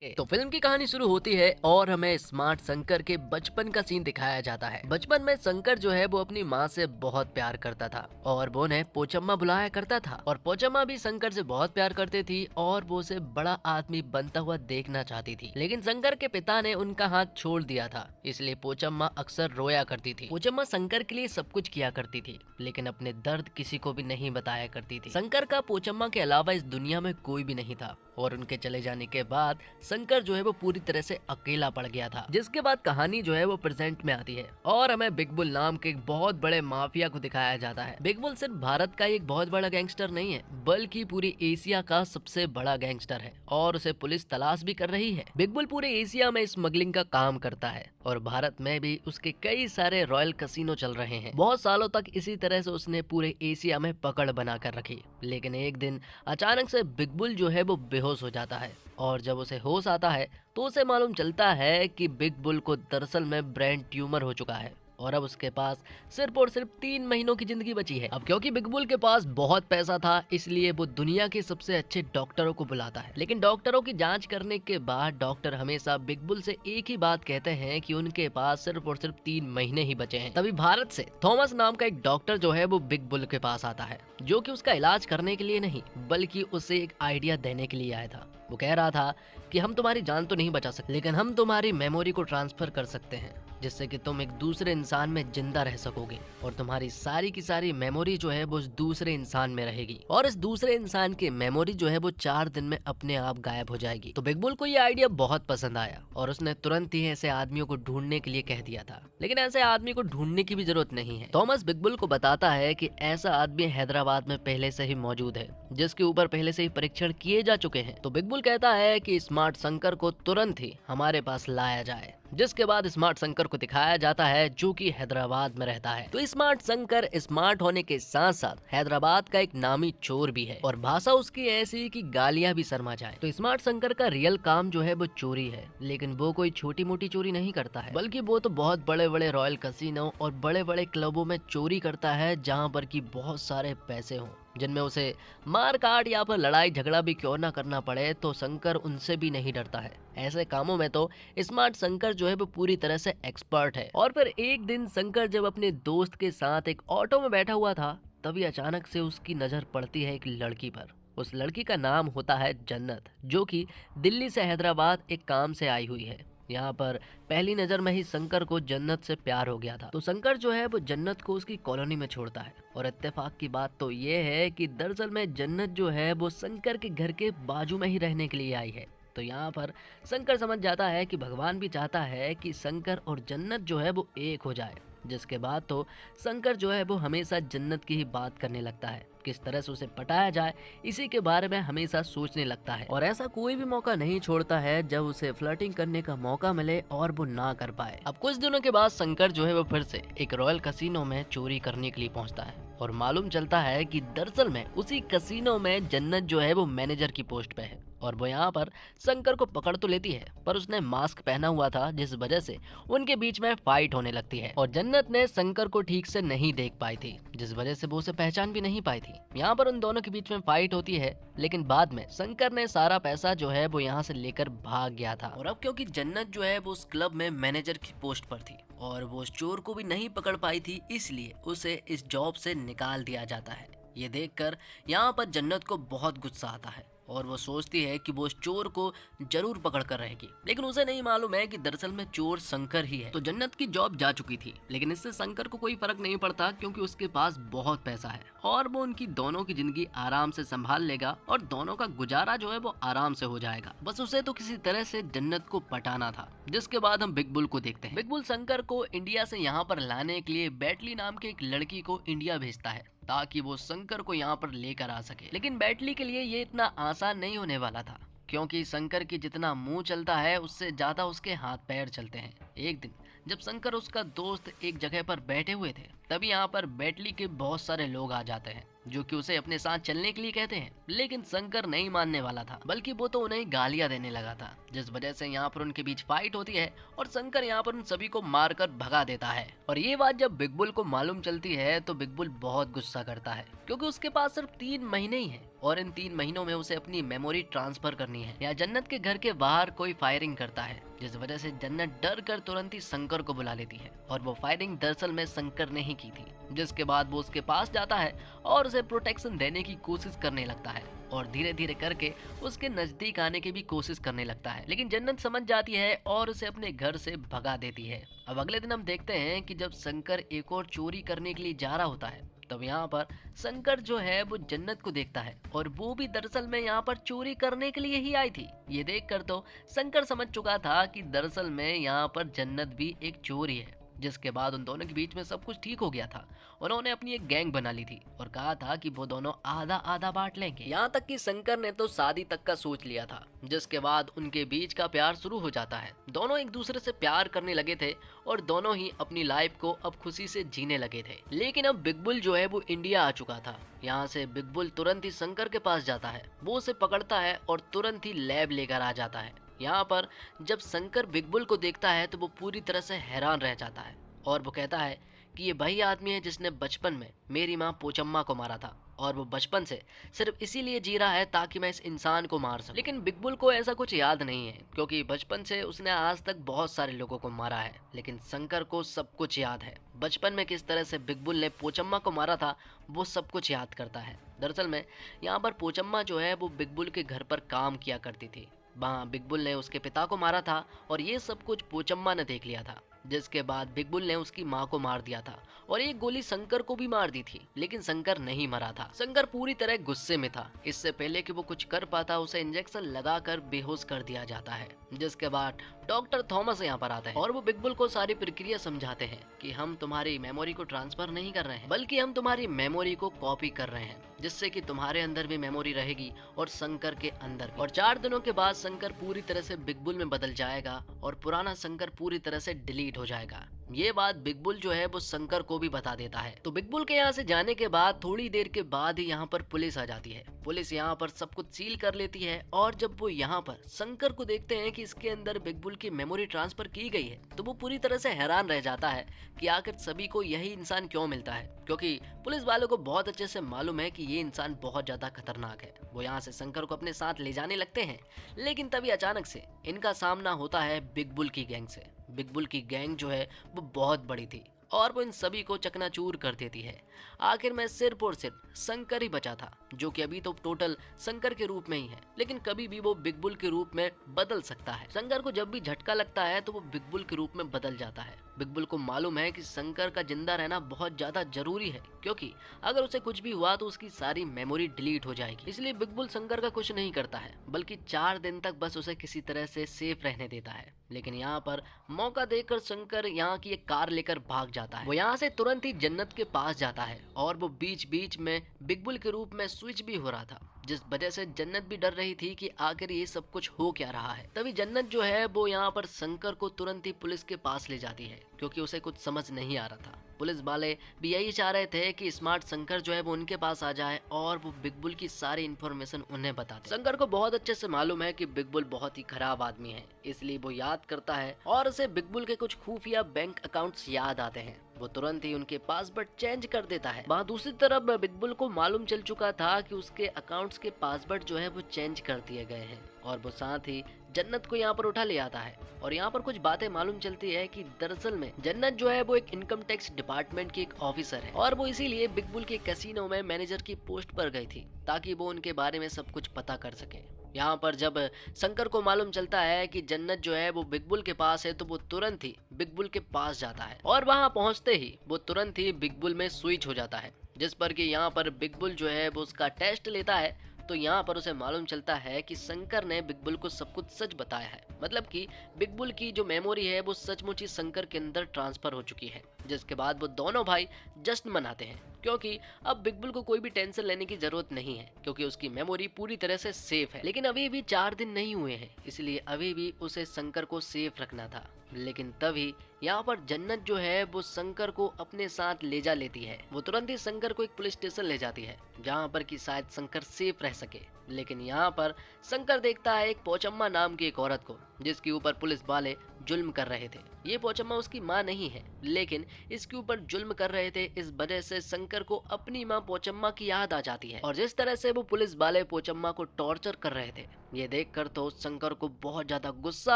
तो फिल्म की कहानी शुरू होती है और हमें स्मार्ट शंकर के बचपन का सीन दिखाया जाता है। बचपन में शंकर जो है वो अपनी माँ से बहुत प्यार करता था और वो उन्हें पोचम्मा बुलाया करता था और पोचम्मा भी शंकर से बहुत प्यार करती थी और वो उसे बड़ा आदमी बनता हुआ देखना चाहती थी। लेकिन शंकर के पिता ने उनका हाथ छोड़ दिया था, इसलिए पोचम्मा अक्सर रोया करती थी। पोचम्मा शंकर के लिए सब कुछ किया करती थी, लेकिन अपने दर्द किसी को भी नहीं बताया करती थी। शंकर का पोचम्मा के अलावा इस दुनिया में कोई भी नहीं था और उनके चले जाने के बाद शंकर जो है वो पूरी तरह से अकेला पड़ गया था। जिसके बाद कहानी जो है वो प्रेजेंट में आती है और हमें बिग बुल नाम के एक बहुत बड़े माफिया को दिखाया जाता है। बिग बुल सिर्फ भारत का एक बहुत बड़ा गैंगस्टर नहीं है, बल्कि पूरी एशिया का सबसे बड़ा गैंगस्टर है और उसे पुलिस तलाश भी कर रही है। बिग बुल पूरे एशिया में स्मगलिंग का काम करता है और भारत में भी उसके कई सारे रॉयल कसिनो चल रहे हैं। बहुत सालों तक इसी तरह से उसने पूरे एशिया में पकड़ बना कर रखी, लेकिन एक दिन अचानक से बिग बुल जो है वो बेहोश हो जाता है और जब उसे होश आता है तो उसे मालूम चलता है कि बिग बुल को दरअसल में ब्रेन ट्यूमर हो चुका है और अब उसके पास सिर्फ और सिर्फ 3 महीनों की जिंदगी बची है। अब क्योंकि बिग बुल के पास बहुत पैसा था, इसलिए वो दुनिया के सबसे अच्छे डॉक्टरों को बुलाता है। लेकिन डॉक्टरों की जांच करने के बाद डॉक्टर हमेशा बिग बुल से एक ही बात कहते हैं कि उनके पास सिर्फ और सिर्फ 3 महीने ही बचे हैं। तभी भारत से थॉमस नाम का एक डॉक्टर जो है वो बिग बुल के पास आता है, जो कि उसका इलाज करने के लिए नहीं बल्कि उसे एक आइडिया देने के लिए आया था। वो कह रहा था कि हम तुम्हारी जान तो नहीं बचा सकते, लेकिन हम तुम्हारी मेमोरी को ट्रांसफर कर सकते हैं, जिससे कि तुम एक दूसरे इंसान में जिंदा रह सकोगे और तुम्हारी सारी की सारी मेमोरी जो है वो उस दूसरे इंसान में रहेगी और इस दूसरे इंसान की मेमोरी जो है वो 4 दिन में अपने आप गायब हो जाएगी। तो बिग बुल को ये आइडिया बहुत पसंद आया और उसने तुरंत ही ऐसे आदमियों को ढूंढने के लिए कह दिया था। लेकिन ऐसे आदमी को ढूंढने की भी जरूरत नहीं है। थॉमस बिग बुल को बताता है कि ऐसा आदमी हैदराबाद में पहले से ही मौजूद है, जिसके ऊपर पहले से ही परीक्षण किए जा चुके हैं। तो बिग बुल कहता है कि स्मार्ट शंकर को तुरंत ही हमारे पास लाया जाए, जिसके बाद स्मार्ट शंकर को दिखाया जाता है जो कि हैदराबाद में रहता है। तो स्मार्ट शंकर स्मार्ट होने के साथ साथ हैदराबाद का एक नामी चोर भी है और भाषा उसकी ऐसी कि गालियां भी शर्मा जाए। तो स्मार्ट शंकर का रियल काम जो है वो चोरी है, लेकिन वो कोई छोटी मोटी चोरी नहीं करता है, बल्कि वो तो बहुत बड़े बड़े रॉयल कसिनो और बड़े बड़े क्लबों में चोरी करता है, जहाँ पर की बहुत सारे पैसे हों, जिनमें उसे मार काट या फिर लड़ाई झगड़ा भी क्यों ना करना पड़े। तो शंकर उनसे भी नहीं डरता है। ऐसे कामों में तो स्मार्ट शंकर जो है वो पूरी तरह से एक्सपर्ट है। और फिर एक दिन शंकर जब अपने दोस्त के साथ एक ऑटो में बैठा हुआ था, तभी अचानक से उसकी नजर पड़ती है एक लड़की पर। उस लड़की का नाम होता है जन्नत, जो कि दिल्ली से हैदराबाद एक काम से आई हुई है। यहाँ पर पहली नजर में ही शंकर को जन्नत से प्यार हो गया था। तो शंकर जो है वो जन्नत को उसकी कॉलोनी में छोड़ता है और इत्तेफाक की बात तो ये है कि दरअसल में जन्नत जो है वो शंकर के घर के बाजू में ही रहने के लिए आई है। तो यहाँ पर शंकर समझ जाता है कि भगवान भी चाहता है कि शंकर और जन्नत जो है वो एक हो जाए। जिसके बाद तो शंकर जो है वो हमेशा जन्नत की ही बात करने लगता है, किस तरह से उसे पटाया जाए इसी के बारे में हमेशा सोचने लगता है और ऐसा कोई भी मौका नहीं छोड़ता है जब उसे फ्लर्टिंग करने का मौका मिले और वो ना कर पाए। अब कुछ दिनों के बाद शंकर जो है वो फिर से एक रॉयल कसिनो में चोरी करने के लिए पहुंचता है और मालूम चलता है कि दरअसल में उसी कसिनो में जन्नत जो है वो मैनेजर की पोस्ट पे है और वो यहाँ पर शंकर को पकड़ तो लेती है, पर उसने मास्क पहना हुआ था, जिस वजह से उनके बीच में फाइट होने लगती है और जन्नत ने शंकर को ठीक से नहीं देख पाई थी, जिस वजह से वो उसे पहचान भी नहीं पाई थी। यहाँ पर उन दोनों के बीच में फाइट होती है, लेकिन बाद में शंकर ने सारा पैसा जो है वो यहाँ से लेकर भाग गया था। और अब क्योंकि जन्नत जो है वो उस क्लब में मैनेजर की पोस्ट पर थी और वो उस चोर को भी नहीं पकड़ पाई थी, इसलिए उसे इस जॉब से निकाल दिया जाता है। ये देखकर यहाँ पर जन्नत को बहुत गुस्सा आता है और वो सोचती है कि वो उस चोर को जरूर पकड़ कर रहेगी, लेकिन उसे नहीं मालूम है कि दरअसल में चोर शंकर ही है। तो जन्नत की जॉब जा चुकी थी, लेकिन इससे शंकर को कोई फर्क नहीं पड़ता क्योंकि उसके पास बहुत पैसा है और वो उनकी दोनों की जिंदगी आराम से संभाल लेगा और दोनों का गुजारा जो है वो आराम से हो जाएगा। बस उसे तो किसी तरह से जन्नत को पटाना था। जिसके बाद हम बिग बुल को देखते हैं। बिग बुल शंकर को इंडिया से यहाँ पर लाने के लिए बैटली नाम की एक लड़की को इंडिया भेजता है ताकि वो शंकर को यहाँ पर लेकर आ सके। लेकिन बैटली के लिए ये इतना आसान नहीं होने वाला था, क्योंकि शंकर की जितना मुंह चलता है उससे ज्यादा उसके हाथ पैर चलते हैं। एक दिन जब शंकर उसका दोस्त एक जगह पर बैठे हुए थे, तभी यहाँ पर बैटली के बहुत सारे लोग आ जाते हैं जो कि उसे अपने साथ चलने के लिए कहते हैं। लेकिन शंकर नहीं मानने वाला था, बल्कि वो तो उन्हें गालियां देने लगा था, जिस वजह से यहाँ पर उनके बीच फाइट होती है और शंकर यहाँ पर उन सभी को मारकर भगा देता है। और ये बात जब बिग बुल को मालूम चलती है तो बिग बुल बहुत गुस्सा करता है, क्योंकि उसके पास सिर्फ 3 महीने ही है और इन 3 महीनों में उसे अपनी मेमोरी ट्रांसफर करनी है। या जन्नत के घर के बाहर कोई फायरिंग करता है, जिस वजह से जन्नत डर कर तुरंत ही शंकर को बुला लेती है और वो फायरिंग दरअसल में शंकर ने ही की थी। जिसके बाद वो उसके पास जाता है और उसे प्रोटेक्शन देने की कोशिश करने लगता है और धीरे धीरे करके उसके नजदीक आने की भी कोशिश करने लगता है, लेकिन जन्नत समझ जाती है और उसे अपने घर से भगा देती है। अब अगले दिन हम देखते हैं कि जब शंकर एक और चोरी करने के लिए जा रहा होता है, तब यहाँ पर शंकर जो है वो जन्नत को देखता है और वो भी दरअसल में यहाँ पर चोरी करने के लिए ही आई थी। ये देखकर तो शंकर समझ चुका था कि दरअसल में यहाँ पर जन्नत भी एक चोर ही है। जिसके बाद उन दोनों के बीच में सब कुछ ठीक हो गया था। उन्होंने अपनी एक गैंग बना ली थी और कहा था कि वो दोनों आधा आधा बांट लेंगे। यहाँ तक कि शंकर ने तो शादी तक का सोच लिया था, जिसके बाद उनके बीच का प्यार शुरू हो जाता है। दोनों एक दूसरे से प्यार करने लगे थे और दोनों ही अपनी लाइफ को अब खुशी से जीने लगे थे। लेकिन अब बिग बुल जो है वो इंडिया आ चुका था। यहाँ से बिग बुल तुरंत ही शंकर के पास जाता है, वो उसे पकड़ता है और तुरंत ही लैब लेकर आ जाता है। यहाँ पर जब शंकर बिग बुल को देखता है तो वो पूरी तरह से हैरान रह जाता है और वो कहता है कि ये वही आदमी है जिसने बचपन में मेरी माँ पोचम्मा को मारा था और वो बचपन से सिर्फ इसीलिए जी रहा है ताकि मैं इस इंसान को मार सकूं। लेकिन बिग बुल को ऐसा कुछ याद नहीं है, क्योंकि बचपन से उसने आज तक बहुत सारे लोगों को मारा है, लेकिन शंकर को सब कुछ याद है। बचपन में किस तरह से बिग बुल ने पोचम्मा को मारा था वो सब कुछ याद करता है। दरअसल में यहाँ पर पोचम्मा जो है वो बिग बुल के घर पर काम किया करती थी। वहाँ बिग बुल ने उसके पिता को मारा था और ये सब कुछ पोचम्मा ने देख लिया था। जिसके बाद बिग बुल ने उसकी माँ को मार दिया था और एक गोली शंकर को भी मार दी थी, लेकिन शंकर नहीं मरा था। शंकर पूरी तरह गुस्से में था। इससे पहले कि वो कुछ कर पाता उसे इंजेक्शन लगाकर बेहोश कर दिया जाता है। जिसके बाद डॉक्टर थॉमस यहाँ पर आते हैं और वो बिग बुल को सारी प्रक्रिया समझाते हैं कि हम तुम्हारी मेमोरी को ट्रांसफर नहीं कर रहे हैं, बल्कि हम तुम्हारी मेमोरी को कॉपी कर रहे हैं, जिससे कि तुम्हारे अंदर भी मेमोरी रहेगी और शंकर के अंदर भी। और 4 दिनों के बाद शंकर पूरी तरह से बिग बुल में बदल जाएगा और पुराना शंकर पूरी तरह से डिलीट हो जाएगा। ये बात बिग बुल जो है वो शंकर को भी बता देता है। तो बिग बुल के यहाँ से जाने के बाद थोड़ी देर के बाद ही यहाँ पर पुलिस आ जाती है। पुलिस यहाँ पर सब कुछ सील कर लेती है और जब वो यहाँ पर शंकर को देखते हैं कि इसके अंदर बिग बुल की मेमोरी ट्रांसफर की गई है, तो वो पूरी तरह से हैरान रह जाता है कि आखिर सभी को यही इंसान क्यों मिलता है, क्योंकि पुलिस वालों को बहुत अच्छे से मालूम है कि ये इंसान बहुत ज्यादा खतरनाक है। वो यहाँ से शंकर को अपने साथ ले जाने लगते हैं, लेकिन तभी अचानक से इनका सामना होता है बिग बुल की गैंग से। बिग बुल की गैंग जो है वो बहुत बड़ी थी और वो इन सभी को चकनाचूर कर देती है। आखिर में सिर्फ और सिर्फ शंकर ही बचा था, जो कि अभी तो टोटल शंकर के रूप में ही है, लेकिन कभी भी वो बिग बुल के रूप में बदल सकता है। शंकर को जब भी झटका लगता है तो वो बिग बुल के रूप में बदल जाता है। बिग बुल को मालूम है कि शंकर का जिंदा रहना बहुत ज्यादा जरूरी है, क्योंकि अगर उसे कुछ भी हुआ तो उसकी सारी मेमोरी डिलीट हो जाएगी। इसलिए बिग बुल शंकर का कुछ नहीं करता है, बल्कि 4 दिन तक बस उसे किसी तरह से सेफ रहने देता है। लेकिन यहाँ पर मौका देकर शंकर यहाँ की एक कार लेकर भाग जाता है। वो यहाँ से तुरंत ही जन्नत के पास जाता है और वो बीच बीच में बिग बुल के रूप में स्विच भी हो रहा था, जिस वजह से जन्नत भी डर रही थी कि आखिर ये सब कुछ हो क्या रहा है। तभी जन्नत जो है वो यहाँ पर शंकर को तुरंत ही पुलिस के पास ले जाती है, क्योंकि उसे कुछ समझ नहीं आ रहा था। पुलिस वाले भी यही चाह रहे थे कि स्मार्ट शंकर जो है वो उनके पास आ जाए और वो बिग बुल की सारी इन्फॉर्मेशन उन्हें बता दे। शंकर को बहुत अच्छे से मालूम है कि बिग बुल बहुत ही खराब आदमी है, इसलिए वो याद करता है और उसे बिग बुल के कुछ खुफिया बैंक अकाउंट्स याद आते हैं। वो तुरंत ही उनके पासवर्ड चेंज कर देता है। वहाँ दूसरी तरफ बिग बुल को मालूम चल चुका था कि उसके अकाउंट्स के पासवर्ड जो है वो चेंज कर दिए गए हैं और वो साथ ही जन्नत को यहाँ पर उठा ले आता है। और यहाँ पर कुछ बातें मालूम चलती है कि दरअसल में जन्नत जो है वो एक इनकम टैक्स डिपार्टमेंट की एक ऑफिसर है और वो इसीलिए बिग बुल के कैसीनो में मैनेजर की पोस्ट पर गई थी, ताकि वो उनके बारे में सब कुछ पता कर सके। यहाँ पर जब शंकर को मालूम चलता है कि जन्नत जो है वो बिग बुल के पास है, तो वो तुरंत ही बिग बुल के पास जाता है और वहाँ पहुँचते ही वो तुरंत ही बिग बुल में स्विच हो जाता है, जिस पर कि यहाँ पर बिग बुल जो है वो उसका टेस्ट लेता है। तो यहाँ पर उसे मालूम चलता है कि शंकर ने बिग बुल को सब कुछ सच बताया है, मतलब कि बिग बुल की जो मेमोरी है वो सचमुच ही शंकर के अंदर ट्रांसफर हो चुकी है। जिसके बाद वो दोनों भाई जश्न मनाते हैं, क्योंकि अब बिग बुल को कोई भी टेंशन लेने की जरूरत नहीं है, क्योंकि उसकी मेमोरी पूरी तरह से सेफ है। लेकिन अभी भी 4 दिन नहीं हुए हैं, इसलिए अभी भी उसे शंकर को सेफ रखना था। लेकिन तभी यहाँ पर जन्नत जो है वो शंकर को अपने साथ ले जा लेती है। वो तुरंत ही शंकर को एक पुलिस स्टेशन ले जाती है, जहाँ पर कि शायद शंकर सेफ रह सके। लेकिन यहाँ पर शंकर देखता है एक पोचम्मा नाम की एक औरत को, जिसके ऊपर पुलिस वाले जुल्म कर रहे थे। ये पोचम्मा उसकी माँ नहीं है, लेकिन इसके ऊपर जुल्म कर रहे थे। इस वजह से शंकर को अपनी माँ पोचम्मा की याद आ जाती है और जिस तरह से वो पुलिस वाले पोचम्मा को टॉर्चर कर रहे थे, ये देखकर तो शंकर को बहुत ज्यादा गुस्सा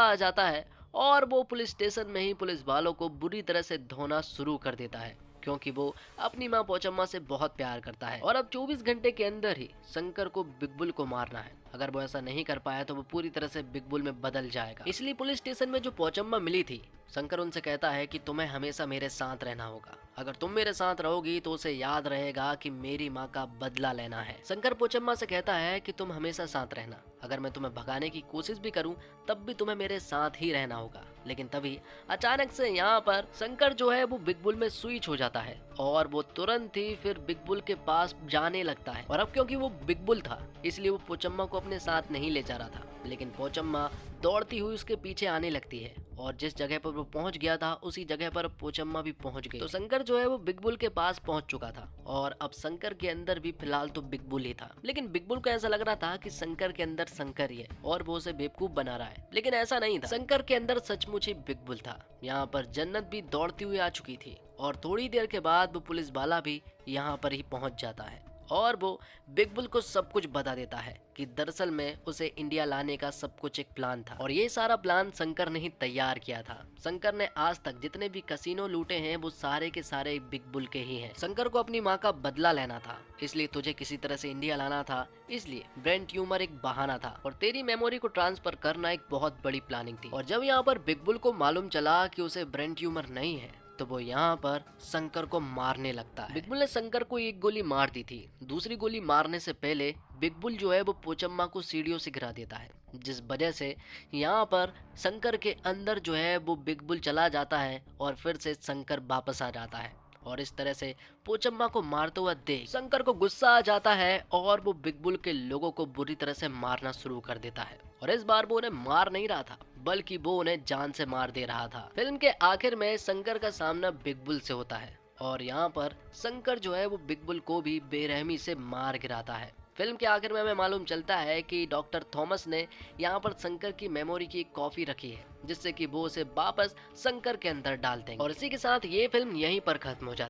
आ जाता है और वो पुलिस स्टेशन में ही पुलिस वालों को बुरी तरह से धोना शुरू कर देता है, क्योंकि वो अपनी माँ पोचम्मा से बहुत प्यार करता है और अब 24 घंटे के अंदर ही शंकर को बिग बुल को मारना है। अगर वो ऐसा नहीं कर पाया तो वो पूरी तरह से बिग बुल में बदल जाएगा। इसलिए पुलिस स्टेशन में जो पोचम्मा मिली थी, शंकर उनसे कहता है कि तुम्हें हमेशा मेरे साथ रहना होगा। अगर तुम मेरे साथ रहोगी तो उसे याद रहेगा कि मेरी माँ का बदला लेना है। शंकर पोचम्मा से कहता है कि तुम हमेशा साथ रहना, अगर मैं तुम्हें भगाने की कोशिश भी करूं तब भी तुम्हें मेरे साथ ही रहना होगा। लेकिन तभी अचानक से यहाँ पर शंकर जो है वो बिग बुल में स्विच हो जाता है और वो तुरंत ही फिर बिग बुल के पास जाने लगता है। और अब क्योंकि वो बिग बुल था इसलिए वो पोचम्मा को अपने साथ नहीं ले जा रहा था, लेकिन पोचम्मा दौड़ती हुई उसके पीछे आने लगती है और जिस जगह पर वो पहुंच गया था उसी जगह पर पोचम्मा भी पहुंच गई। तो शंकर जो है वो बिग बुल के पास पहुंच चुका था और अब शंकर के अंदर भी फिलहाल तो बिग बुल ही था, लेकिन बिग बुल को ऐसा लग रहा था कि शंकर के अंदर शंकर ही है और वो उसे बेवकूफ बना रहा है, लेकिन ऐसा नहीं था। शंकर के अंदर सचमुच ही बिग बुल था। यहाँ पर जन्नत भी दौड़ती हुई आ चुकी थी और थोड़ी देर के बाद वो पुलिस वाला भी यहाँ पर ही पहुंच जाता है और वो बिग बुल को सब कुछ बता देता है कि दरअसल में उसे इंडिया लाने का सब कुछ एक प्लान था और ये सारा प्लान शंकर ने ही तैयार किया था। शंकर ने आज तक जितने भी कसिनो लूटे हैं वो सारे के सारे बिग बुल के ही हैं। शंकर को अपनी माँ का बदला लेना था, इसलिए तुझे किसी तरह से इंडिया लाना था, इसलिए ब्रेन ट्यूमर एक बहाना था और तेरी मेमोरी को ट्रांसफर करना एक बहुत बड़ी प्लानिंग थी। और जब यहाँ पर बिग बुल को मालूम चला कि उसे ब्रेन ट्यूमर नहीं है तो वो यहाँ पर शंकर को मारने लगता है। बिग बुल ने शंकर को एक गोली मार दी थी, दूसरी गोली मारने से पहले बिग बुल जो है वो पोचम्मा को सीढ़ियों से गिरा देता है, जिस वजह से यहाँ पर शंकर के अंदर जो है वो बिग बुल चला जाता है और फिर से शंकर वापस आ जाता है। और इस तरह से पोचम्मा को मारते हुआ देख शंकर को गुस्सा आ जाता है और वो बिग बुल के लोगों को बुरी तरह से मारना शुरू कर देता है। और इस बार वो उन्हें मार नहीं रहा था बल्कि वो उन्हें जान से मार दे रहा था। फिल्म के आखिर में शंकर का सामना बिग बुल से होता है और यहाँ पर शंकर जो है वो बिग बुल को भी बेरहमी से मार गिराता है। फिल्म के आखिर में हमें मालूम चलता है कि डॉक्टर थॉमस ने यहाँ पर शंकर की मेमोरी की एक कॉपी रखी है जिससे कि वो उसे वापस शंकर के अंदर डाल देंगे। और इसी के साथ ये फिल्म यहीं पर खत्म हो जाती है।